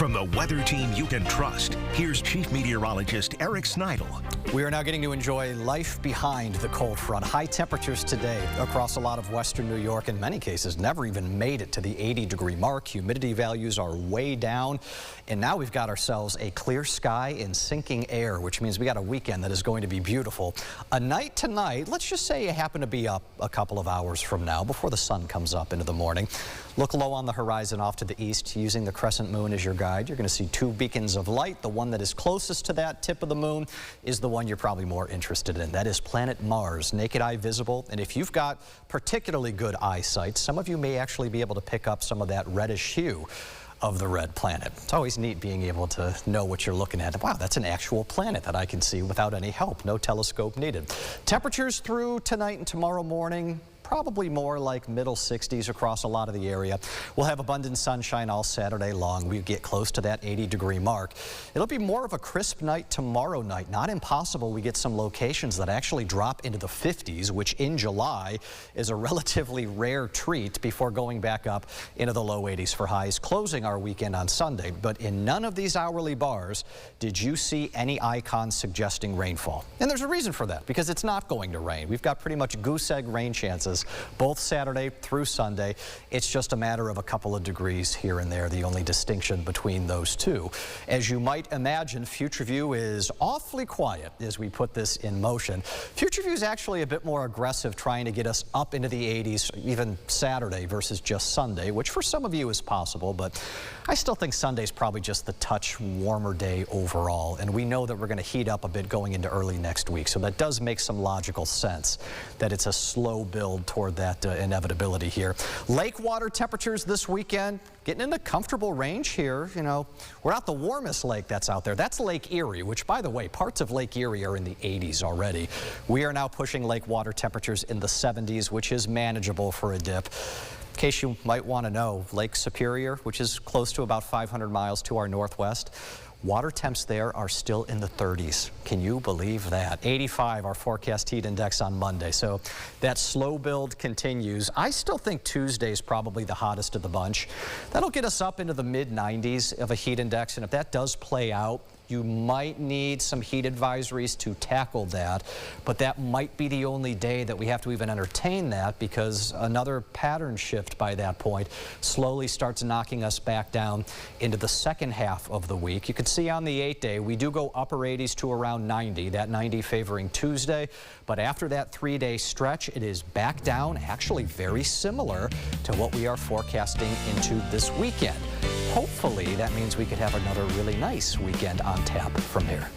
From the weather team you can trust, here's Chief Meteorologist Eric Sneidel. We are now getting to enjoy life behind the cold front. High temperatures today across a lot of western New York. In many cases, never even made it to the 80-degree mark. Humidity values are way down. And now we've got ourselves a clear sky and sinking air, which means we got a weekend that is going to be beautiful. A night tonight, let's just say you happen to be up a couple of hours from now before the sun comes up into the morning. Look low on the horizon off to the east using the crescent moon as your guide. You're going to see two beacons of light. The one that is closest to that tip of the moon is the one you're probably more interested in. That is planet Mars, naked eye visible. And if you've got particularly good eyesight, some of you may actually be able to pick up some of that reddish hue of the red planet. It's always neat being able to know what you're looking at. Wow, that's an actual planet that I can see without any help. No telescope needed. Temperatures through tonight and tomorrow morning, probably more like middle 60s across a lot of the area. We'll have abundant sunshine all Saturday long. We get close to that 80-degree mark. It'll be more of a crisp night tomorrow night. Not impossible. We get some locations that actually drop into the 50s, which in July is a relatively rare treat before going back up into the low 80s for highs, closing our weekend on Sunday. But in none of these hourly bars did you see any icons suggesting rainfall. And there's a reason for that, because it's not going to rain. We've got pretty much goose egg rain chances both Saturday through Sunday. It's just a matter of a couple of degrees here and there, the only distinction between those two. As you might imagine, Future View is awfully quiet as we put this in motion. Future View is actually a bit more aggressive, trying to get us up into the 80s, even Saturday versus just Sunday, which for some of you is possible, but I still think Sunday's probably just the touch warmer day overall, and we know that we're going to heat up a bit going into early next week, so that does make some logical sense that it's a slow build toward that inevitability here. Lake water temperatures this weekend getting into comfortable range here. You know, we're not the warmest lake that's out there. That's Lake Erie, which, by the way, parts of Lake Erie are in the 80s already. We are now pushing lake water temperatures in the 70s, which is manageable for a dip. In case you might want to know, Lake Superior, which is close to about 500 miles to our northwest, water temps there are still in the 30s. Can you believe that? 85, our forecast heat index on Monday. So that slow build continues. I still think Tuesday is probably the hottest of the bunch. That'll get us up into the mid-90s of a heat index, and if that does play out, you might need some heat advisories to tackle that, but that might be the only day that we have to even entertain that, because another pattern shift by that point slowly starts knocking us back down into the second half of the week. You can see on the 8-day, we do go upper 80s to around 90, that 90 favoring Tuesday, but after that 3-day stretch, it is back down, actually very similar to what we are forecasting into this weekend. Hopefully, that means we could have another really nice weekend on tap from here.